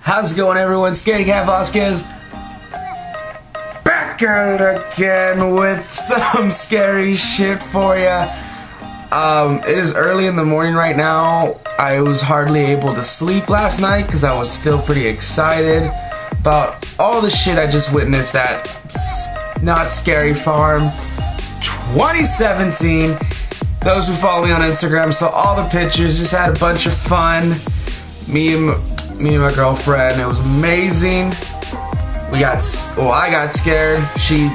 How's it going, everyone? Scaredy Cat Vasquez back at it again with some scary shit for ya. It is early in the morning right now. I was hardly able to sleep last night because I was still pretty excited about all the shit I just witnessed at Not Scary Farm 2017. Those who follow me on Instagram saw all the pictures, just had a bunch of fun. Me and my girlfriend, it was amazing. I got scared. She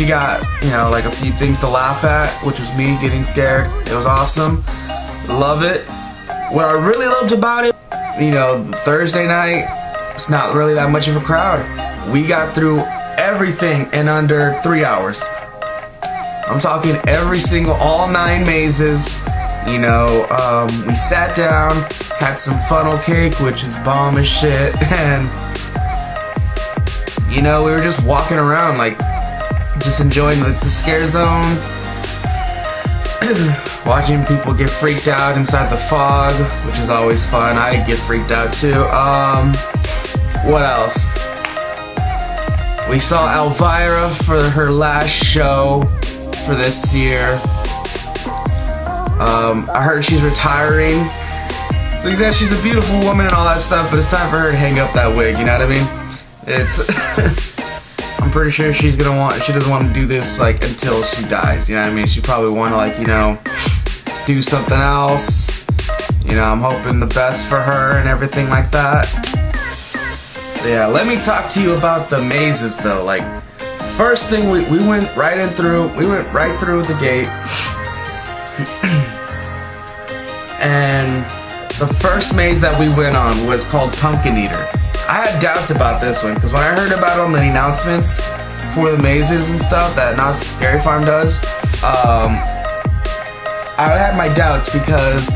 got, like a few things to laugh at, which was me getting scared. It was awesome. Love it. What I really loved about it, the Thursday night, it's not really that much of a crowd. We got through everything in under 3 hours. I'm talking all 9 mazes. We sat down, had some funnel cake, which is bomb as shit, and we were just walking around, just enjoying the scare zones, watching people get freaked out inside the fog, which is always fun. I get freaked out too. What else? We saw Elvira for her last show for this year. I heard she's retiring. Like, she's a beautiful woman and all that stuff, but it's time for her to hang up that wig, you know what I mean? I'm pretty sure she doesn't want to do this, until she dies, you know what I mean? She probably want to, do something else. I'm hoping the best for her and everything like that. So yeah, let me talk to you about the mazes, though. First thing, we went right through the gate. And the first maze that we went on was called Pumpkin Eater. I had doubts about this one because when I heard about it on the announcements for the mazes and stuff that Not Scary Farm does, I had my doubts because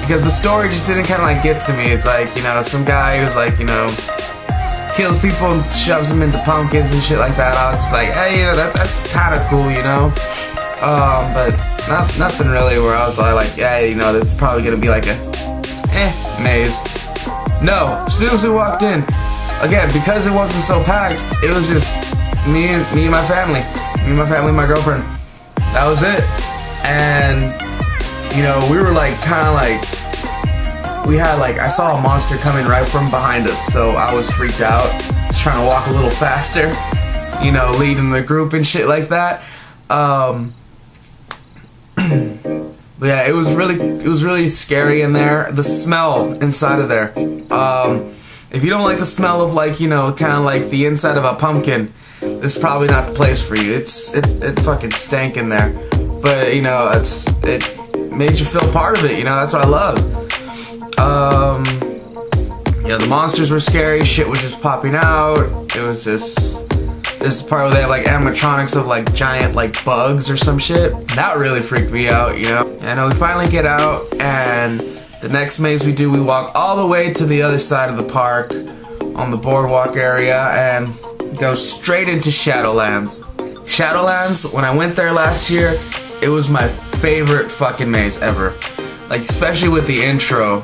the story just didn't kind of get to me. It's some guy who's kills people and shoves them into pumpkins and shit like that. I was just like, hey, that's kind of cool, but nothing really where I was hey, that's probably gonna be a maze. No, as soon as we walked in, again, because it wasn't so packed, it was just me and my family, my girlfriend. That was it. And we were I saw a monster coming right from behind us, so I was freaked out. Just trying to walk a little faster, leading the group and shit like that. But yeah, it was really scary in there. The smell inside of there. If you don't like the smell of the inside of a pumpkin, this is probably not the place for you. It fucking stank in there. But it made you feel part of it. That's what I love. The monsters were scary. Shit was just popping out. It was just. This part where they have animatronics of giant bugs or some shit. That really freaked me out, And we finally get out, and the next maze we do, we walk all the way to the other side of the park on the boardwalk area and go straight into Shadowlands. Shadowlands, when I went there last year, it was my favorite fucking maze ever. Especially with the intro.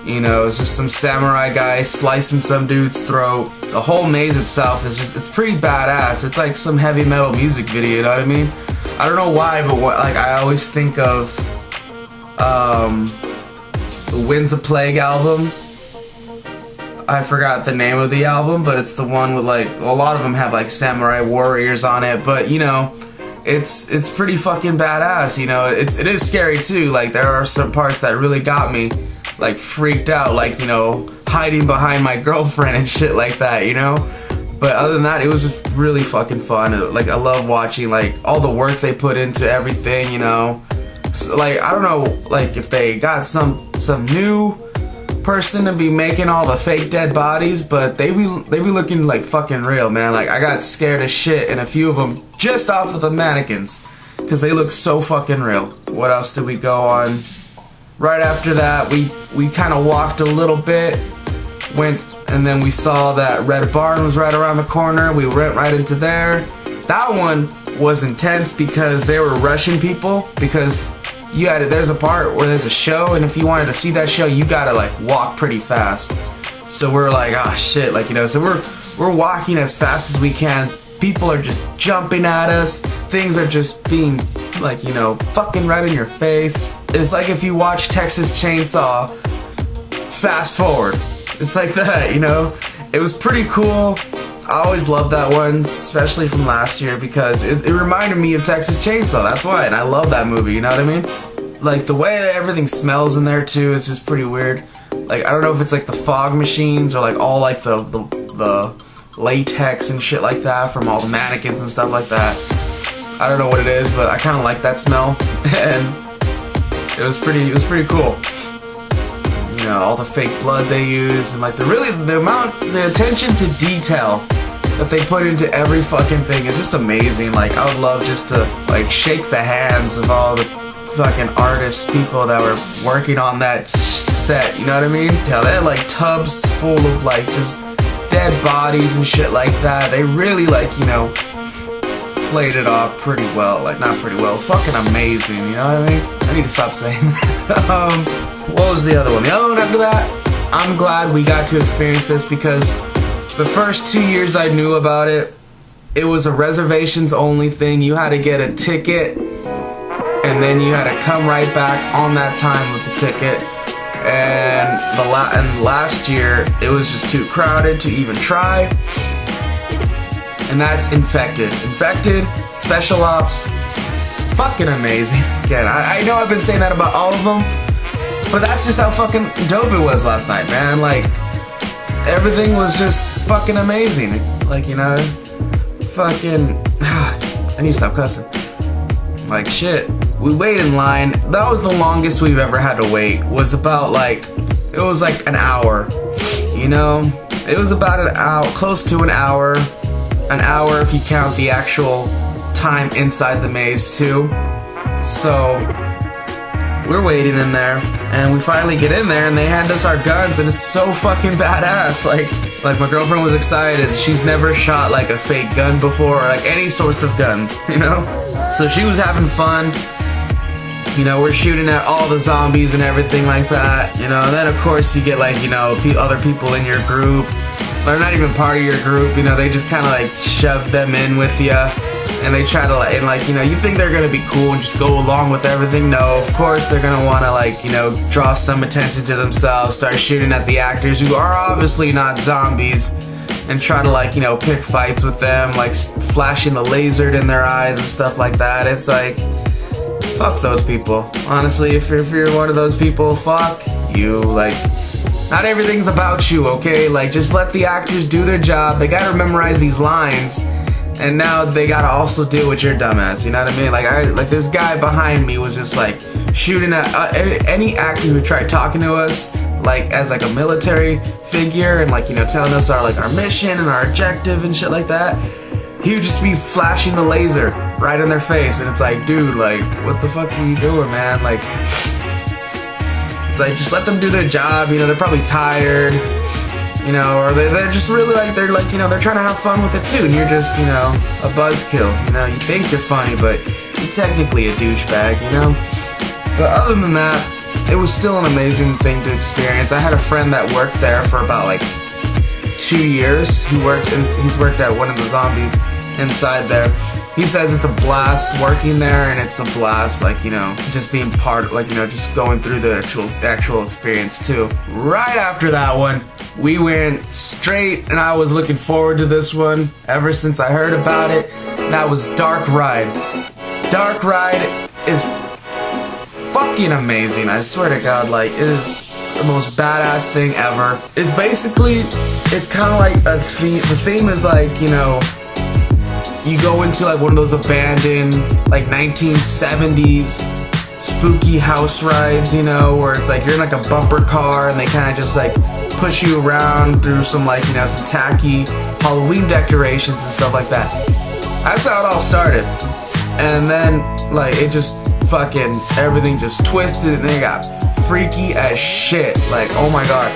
It's just some samurai guy slicing some dude's throat. The whole maze itself is it's pretty badass. It's like some heavy metal music video, you know what I mean? I don't know why, but I always think of the Winds of Plague album. I forgot the name of the album, but it's the one with a lot of them have samurai warriors on it, but it's pretty fucking badass, it is scary too. There are some parts that really got me freaked out, hiding behind my girlfriend and shit like that, but other than that, it was just really fucking fun. I love watching all the work they put into everything, so, I don't know if they got some new person to be making all the fake dead bodies, but they be looking fucking real, man. I got scared as shit in a few of them just off of the mannequins because they look so fucking real. What else did we go on? Right after that, we kind of walked a little bit, and then we saw that Red Barn was right around the corner. We went right into there. That one was intense because they were rushing people because there's a part where there's a show, and if you wanted to see that show, you gotta walk pretty fast. So we're like, ah, shit, like, you know, so we're walking as fast as we can. People are just jumping at us. Things are just being, like, you know, fucking right in your face. It's like if you watch Texas Chainsaw, fast forward. It's like that, you know? It was pretty cool. I always loved that one, especially from last year, because it reminded me of Texas Chainsaw. That's why, and I love that movie, you know what I mean? Like, the way everything smells in there, too, is just pretty weird. Like, I don't know if it's, like, the fog machines or, like, all, like, the latex and shit like that from all the mannequins and stuff like that. I don't know what it is, but I kind of like that smell, and it was pretty cool. You know, all the fake blood they use, and like the attention to detail that they put into every fucking thing is just amazing. Like, I would love just to like shake the hands of all the fucking artists, people that were working on that set, you know what I mean? Yeah, they had like tubs full of like just dead bodies and shit like that. They really, like, you know, played it off pretty well. Like, not pretty well, fucking amazing, you know what I mean? I need to stop saying that. What was the other one? The other one after that, I'm glad we got to experience this, because the first 2 years I knew about it, it was a reservations only thing. You had to get a ticket, and then you had to come right back on that time with the ticket. And last year, it was just too crowded to even try. And that's Infected. Infected, Special Ops, fucking amazing. Again, I know I've been saying that about all of them, but that's just how fucking dope it was last night, man. Like, everything was just fucking amazing. Like, you know, fucking, I need to stop cussing. Like, shit, we waited in line. That was the longest we've ever had to wait. Was about like, it was like an hour, you know? It was about an hour, close to an hour. An hour if you count the actual time inside the maze too. So we're waiting in there, and we finally get in there, and they hand us our guns, and it's so fucking badass. Like my girlfriend was excited. She's never shot like a fake gun before, or like any sorts of guns, you know? So she was having fun. You know, we're shooting at all the zombies and everything like that, you know? And then of course you get like, you know, other people in your group. They're not even part of your group, you know, they just kind of like shove them in with you, and they try to like, you know, you think they're gonna be cool and just go along with everything. No, of course they're gonna wanna, like, you know, draw some attention to themselves, start shooting at the actors who are obviously not zombies, and try to, like, you know, pick fights with them, like flashing the laser in their eyes and stuff like that. It's like, fuck those people. Honestly, if you're one of those people, fuck you. Like, not everything's about you, okay? Like, just let the actors do their job. They gotta memorize these lines, and now they gotta also deal with your dumbass, you know what I mean? Like, this guy behind me was just like shooting at any actor who tried talking to us, like, as like a military figure, and like, you know, telling us our mission and our objective and shit like that. He would just be flashing the laser right in their face, and it's like, dude, like, what the fuck are you doing, man? Like, it's like, just let them do their job, you know, they're probably tired, you know, or they're just really like, they're like, you know, they're trying to have fun with it too, and you're just, you know, a buzzkill, you know, you think you're funny, but you're technically a douchebag, you know? But other than that, it was still an amazing thing to experience. I had a friend that worked there for about like 2 years. He's worked at one of the zombies inside there. He says it's a blast working there, and it's a blast, like, you know, just being part of, like, you know, just going through the actual experience too. Right after that one, we went straight, and I was looking forward to this one ever since I heard about it. And that was Dark Ride. Dark Ride is fucking amazing. I swear to God, like, it is the most badass thing ever. It's basically, it's kind of like a theme. The theme is like, you know, you go into like one of those abandoned, like 1970s spooky house rides, you know, where it's like you're in like a bumper car, and they kind of just like push you around through some, like, you know, some tacky Halloween decorations and stuff like that. That's how it all started. And then, like, it just fucking, everything just twisted, and it got freaky as shit. Like, oh my God.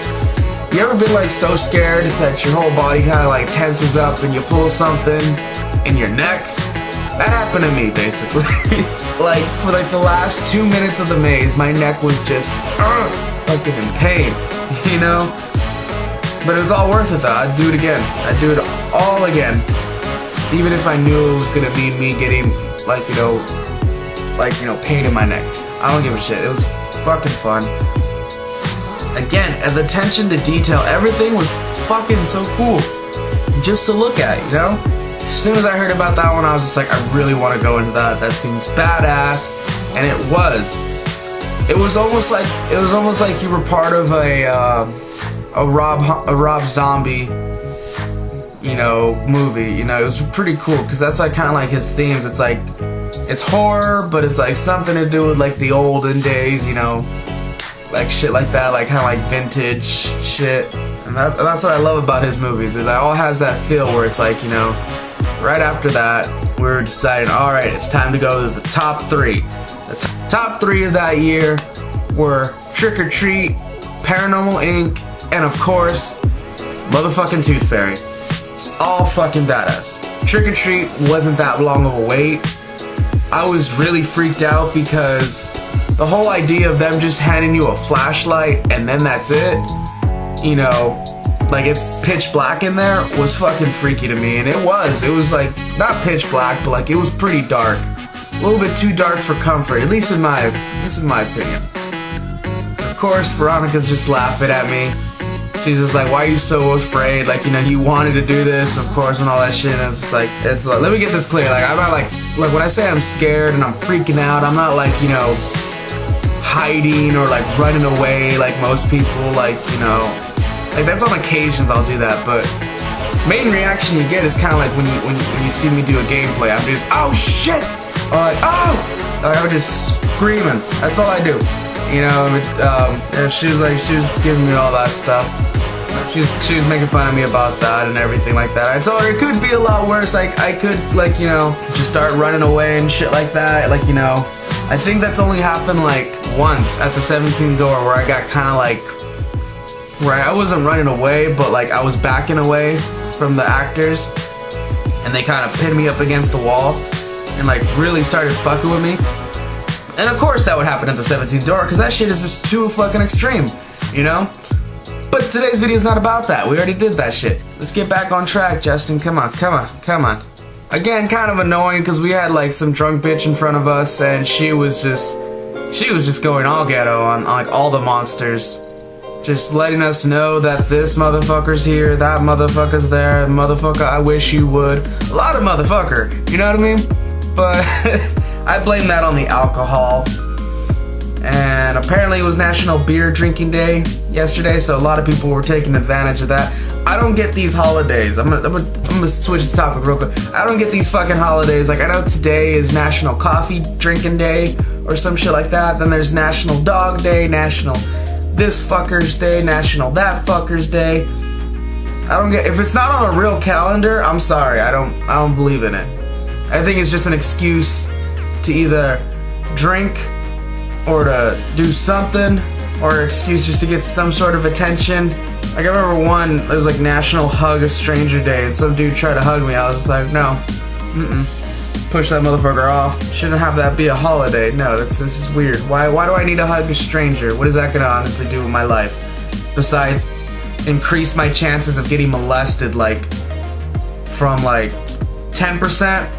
You ever been like so scared that your whole body kind of like tenses up and you pull something in your neck? That happened to me, basically. Like, for like the last 2 minutes of the maze, my neck was just fucking in pain, you know? But it was all worth it though. I'd do it again. I'd do it all again. Even if I knew it was gonna be me getting pain in my neck. I don't give a shit. It was fucking fun. Again, and the attention to detail, everything was fucking so cool. Just to look at, you know? As soon as I heard about that one, I was just like, I really want to go into that. That seems badass. And it was. It was almost like you were part of a Rob Zombie, you know, movie. You know, it was pretty cool because that's like kind of like his themes. It's like, it's horror, but it's like something to do with like the olden days, you know, like shit like that, like kind of like vintage shit. And that's what I love about his movies. It all has that feel where it's like, you know, right after that, we were deciding, all right, it's time to go to the top three. The top three of that year were Trick or Treat, Paranormal Inc., and of course, motherfucking Tooth Fairy. All fucking badass. Trick or Treat wasn't that long of a wait. I was really freaked out because the whole idea of them just handing you a flashlight and then that's it, you know, like it's pitch black in there, was fucking freaky to me. And it was like, not pitch black, but like it was pretty dark. A little bit too dark for comfort, at least in my opinion. Of course, Veronica's just laughing at me. She's just like, why are you so afraid? Like, you know, you wanted to do this, of course, and all that shit. And it's like, let me get this clear. Like, I'm not like, look, when I say I'm scared and I'm freaking out, I'm not like, you know, hiding or like running away like most people, like, you know, like that's on occasions I'll do that, but main reaction you get is kind of like when you see me do a gameplay, I'm just, oh shit, or like, oh, like, I'm just screaming. That's all I do, you know. And she was giving me all that stuff. She was making fun of me about that and everything like that. I told her it could be a lot worse. Like I could, like, you know, just start running away and shit like that. Like, you know, I think that's only happened like once at the 17th door where I got kind of like, where I wasn't running away, but like I was backing away from the actors, and they kind of pinned me up against the wall and like really started fucking with me. And of course that would happen at the 17th door because that shit is just too fucking extreme, you know? But today's video is not about that. We already did that shit. Let's get back on track, Justin. Come on. Again, kind of annoying because we had like some drunk bitch in front of us, and she was just going all ghetto on like all the monsters. Just letting us know that this motherfucker's here, that motherfucker's there, motherfucker, I wish you would. A lot of motherfucker, you know what I mean? But I blame that on the alcohol. And apparently it was National Beer Drinking Day yesterday, so a lot of people were taking advantage of that. I don't get these holidays. I'm gonna switch the topic real quick. I don't get these fucking holidays. Like, I know today is National Coffee Drinking Day or some shit like that. Then there's National Dog Day, National this fucker's day, National that fucker's day. I don't get, if it's not on a real calendar, I'm sorry, I don't believe in it. I think it's just an excuse to either drink or to do something, or an excuse just to get some sort of attention. Like, I remember one, it was like National Hug a Stranger Day, and some dude tried to hug me. I was just like, no, push that motherfucker off. Shouldn't have that be a holiday. No, this is weird. Why do I need to hug a stranger? What is that gonna honestly do with my life? Besides increase my chances of getting molested, like, from like 10%,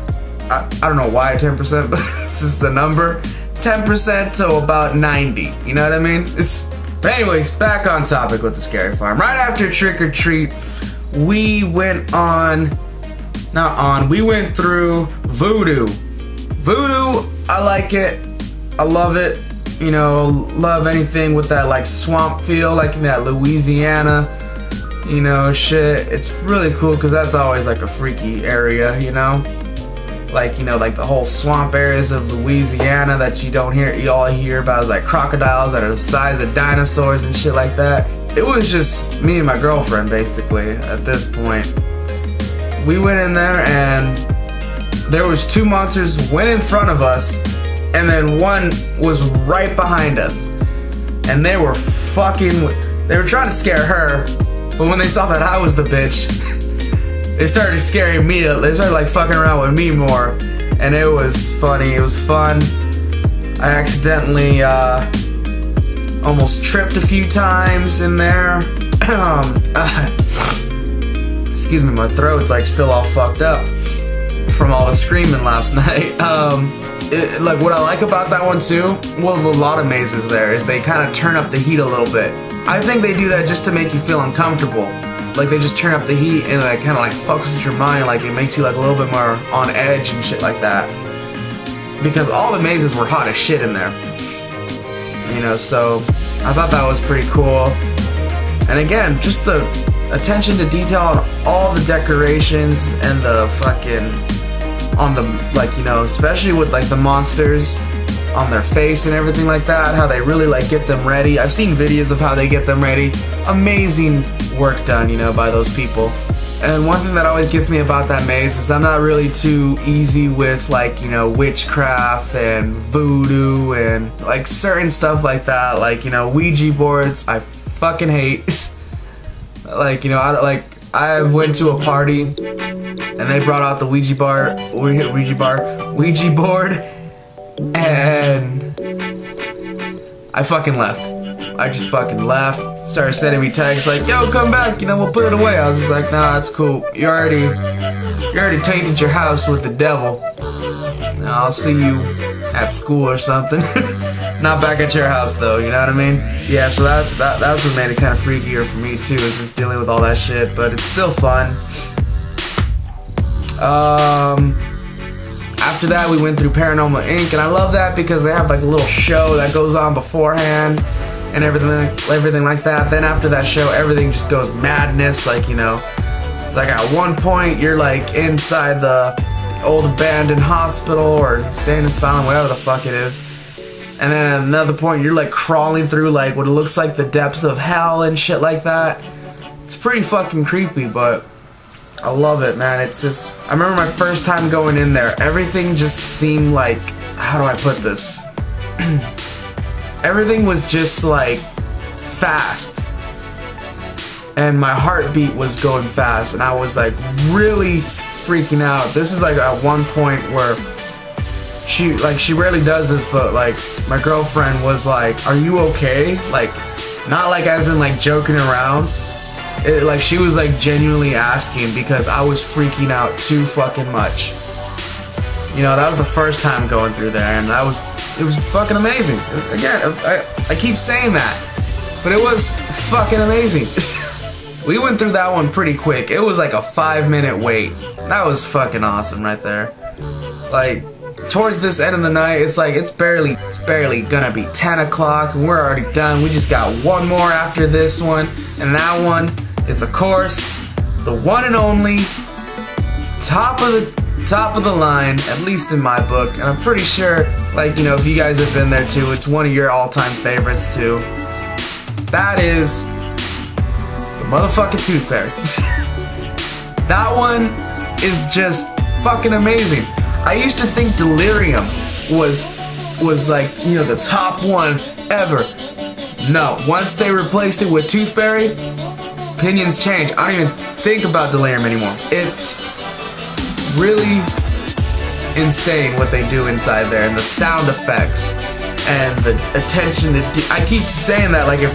I don't know why 10%, but this is the number, 10% to about 90, you know what I mean? But anyways, back on topic with the Scary Farm. Right after Trick or Treat, we went we went through Voodoo. Voodoo, I like it, I love it, you know, love anything with that like swamp feel, like in that Louisiana, you know, shit. It's really cool because that's always like a freaky area, you know? Like, you know, like the whole swamp areas of Louisiana that you all hear about is like crocodiles that are the size of dinosaurs and shit like that. It was just me and my girlfriend basically at this point. We went in there and there was two monsters went in front of us, and then one was right behind us. And they were trying to scare her, but when they saw that I was the bitch, they started scaring me. They started like fucking around with me more, and it was funny. It was fun. I accidentally almost tripped a few times in there. Excuse me, my throat's like still all fucked up from all the screaming last night. Like what I like about that one too, well, a lot of mazes there, is they kind of turn up the heat a little bit. I think they do that just to make you feel uncomfortable. Like they just turn up the heat and like kind of like focuses your mind, like it makes you like a little bit more on edge and shit like that. Because all the mazes were hot as shit in there. You know, so I thought that was pretty cool. And again, just the attention to detail on all the decorations and the fucking, on the, like, you know, especially with like the monsters on their face and everything like that, how they really like get them ready. I've seen videos of how they get them ready. Amazing work done, you know, by those people. And one thing that always gets me about that maze is I'm not really too easy with, like, you know, witchcraft and voodoo and like certain stuff like that. Like, you know, Ouija boards, I fucking hate. Like, you know, I went to a party and they brought out the Ouija board, and I fucking left. I just fucking left. Started sending me texts like, yo, come back, you know, we'll put it away. I was just like, nah, it's cool. You already tainted your house with the devil. Now, I'll see you at school or something. Not back at your house though, you know what I mean? Yeah, so that's what made it kind of freakier for me too, is just dealing with all that shit, but it's still fun. After that, we went through Paranormal Inc., and I love that because they have like a little show that goes on beforehand and everything like that. Then after that show, everything just goes madness. Like, you know, it's like at one point you're like inside the old abandoned hospital or insane asylum, whatever the fuck it is. And then at another point you're like crawling through like what looks like the depths of hell and shit like that. It's pretty fucking creepy, but I love it, man. It's just, I remember my first time going in there, everything just seemed like, how do I put this? Everything was just like fast. And my heartbeat was going fast, and I was like really freaking out. This is like at one point where she rarely does this, but like my girlfriend was like, are you okay? Like, not like as in like joking around. Like she was like genuinely asking, because I was freaking out too fucking much. You know, that was the first time going through there, and it was fucking amazing. Again, I keep saying that, but it was fucking amazing. We went through that one pretty quick. It was like a 5-minute wait. That was fucking awesome right there. Like, towards this end of the night, it's like it's barely gonna be 10 o'clock and we're already done. We just got one more after this one, and that one is, of course, the one and only top of the line, at least in my book, and I'm pretty sure, like, you know, if you guys have been there too, it's one of your all-time favorites too. That is the motherfucking Tooth Fairy. That one is just fucking amazing. I used to think Delirium was like, you know, the top one ever. No, once they replaced it with Tooth Fairy, opinions change. I don't even think about Delirium anymore. It's really insane what they do inside there, and the sound effects and the attention to I keep saying that, like, if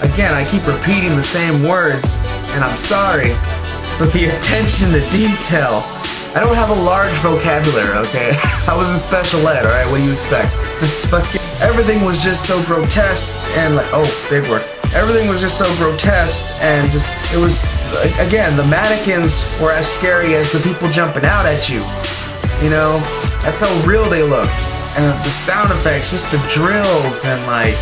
again I keep repeating the same words, and I'm sorry, but the attention to detail. I don't have a large vocabulary, okay? I was in special ed, alright? What do you expect? Fucking everything was just so grotesque and like, oh, big word. Everything was just so grotesque, and just, it was, like, again, the mannequins were as scary as the people jumping out at you. You know? That's how real they look. And the sound effects, just the drills and like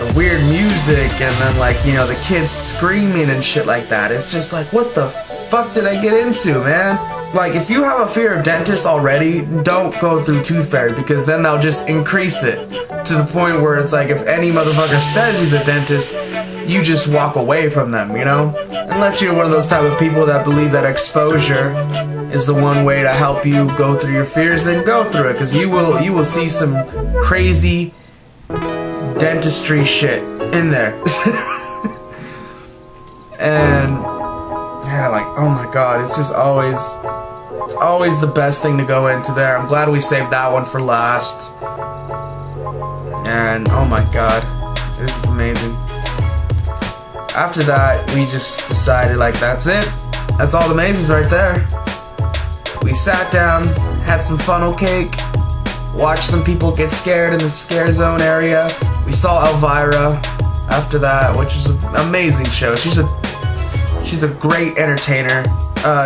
the weird music, and then like, you know, the kids screaming and shit like that. It's just like, what the fuck did I get into, man? Like, if you have a fear of dentists already, don't go through Tooth Fairy, because then they'll just increase it to the point where it's like, if any motherfucker says he's a dentist, you just walk away from them, you know? Unless you're one of those type of people that believe that exposure is the one way to help you go through your fears, then go through it, because you will see some crazy dentistry shit in there. And yeah, like, oh my god, it's just always the best thing to go into there. I'm glad we saved that one for last. And oh my god, this is amazing. after that, we just decided, like, that's it. That's all the mazes right there. We sat down, had some funnel cake, watched some people get scared in the scare zone area. We saw Elvira after that, which is an amazing show. She's a great entertainer.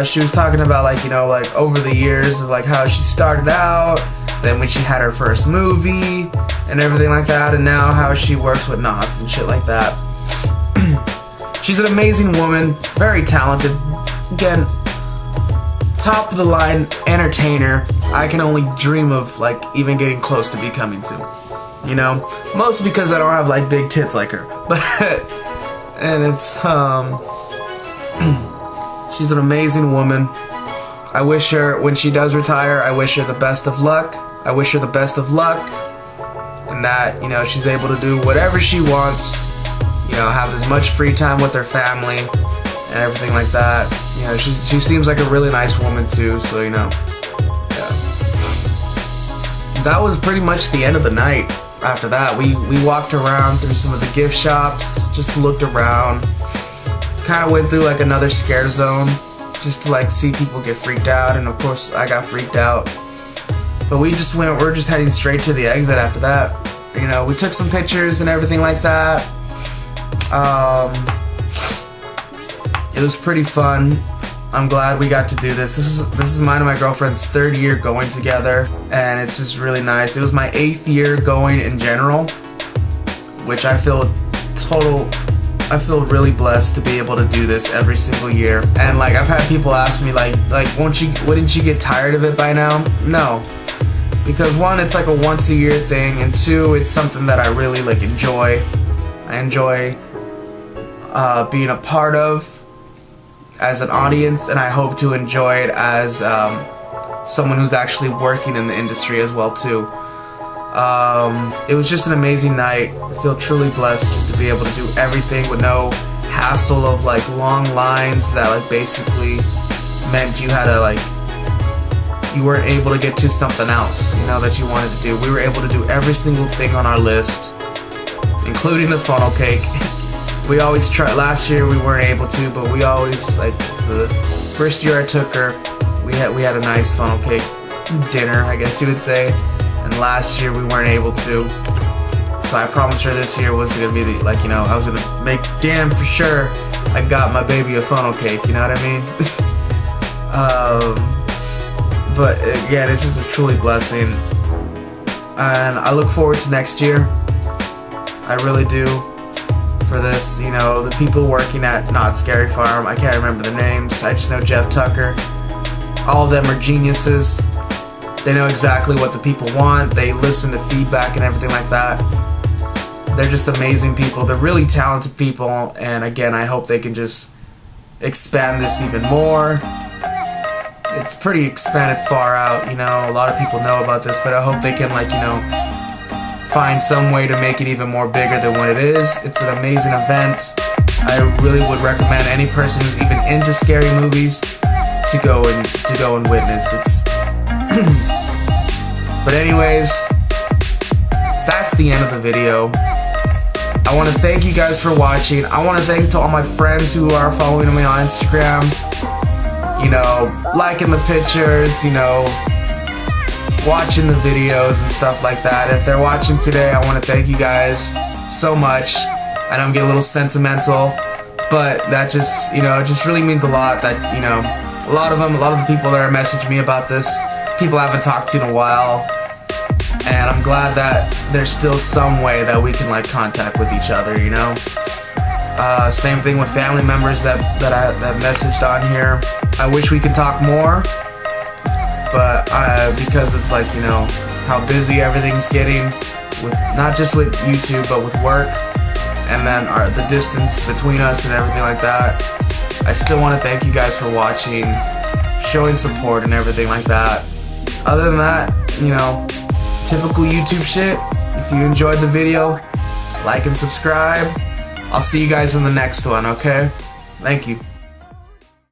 She was talking about, like, you know, like, over the years of, like, how she started out, then when she had her first movie and everything like that, and now how she works with knots and shit like that. She's an amazing woman, very talented. Again, top of the line entertainer. I can only dream of, like, even getting close to becoming to. You know, mostly because I don't have, like, big tits like her. But and it's she's an amazing woman. I wish her, when she does retire, I wish her the best of luck. I wish her the best of luck, and that, you know, she's able to do whatever she wants. You know, have as much free time with her family and everything like that. You know, she seems like a really nice woman too, so, you know, yeah. That was pretty much the end of the night. After that, we walked around through some of the gift shops, just looked around, kind of went through, like, another scare zone, just to, like, see people get freaked out, and of course I got freaked out. But we're just heading straight to the exit after that. You know, we took some pictures and everything like that. It was pretty fun. I'm glad we got to do this. This is mine and my girlfriend's 3rd year going together, and it's just really nice. It was my 8th year going in general, which I feel really blessed to be able to do this every single year. And, like, I've had people ask me, like wouldn't you get tired of it by now? No, because 1, it's like a once a year thing, and 2, it's something that I really, like, enjoy. I enjoy being a part of as an audience, and I hope to enjoy it as someone who's actually working in the industry as well too. It was just an amazing night. I feel truly blessed just to be able to do everything with no hassle of, like, long lines that, like, basically meant you had to, like, you weren't able to get to something else, you know, that you wanted to do. We were able to do every single thing on our list, including the funnel cake. We always try. Last year we weren't able to, but we always, like, the first year I took her, we had a nice funnel cake dinner, I guess you would say. And last year we weren't able to, so I promised her this year was gonna be the, like, you know, I was gonna make damn for sure I got my baby a funnel cake. You know what I mean? But again, this is a truly blessing, and I look forward to next year. I really do. For this, you know, the people working at Not Scary Farm, I can't remember the names, I just know Jeff Tucker. All of them are geniuses. They know exactly what the people want. They listen to feedback and everything like that. They're just amazing people. They're really talented people, and again, I hope they can just expand this even more. It's pretty expanded far out, you know, a lot of people know about this, but I hope they can, like, you know, find some way to make it even more bigger than what it is. It's an amazing event. I really would recommend any person who's even into scary movies to go and witness. It's but anyways, that's the end of the video. I want to thank you guys for watching. I want to thank to all my friends who are following me on Instagram, you know, liking the pictures, you know, watching the videos and stuff like that. If they're watching today, I want to thank you guys so much. I know I'm getting a little sentimental, but that just, you know, it just really means a lot that, you know, a lot of the people that are messaging me about this, people I haven't talked to in a while, and I'm glad that there's still some way that we can, like, contact with each other, you know. Same thing with family members that messaged on here. I wish we could talk more, but because of, like, you know, how busy everything's getting, with not just with YouTube but with work, and then the distance between us and everything like that, I still want to thank you guys for watching, showing support and everything like that. Other than that, you know, typical YouTube shit. If you enjoyed the video, like and subscribe. I'll see you guys in the next one, okay? Thank you.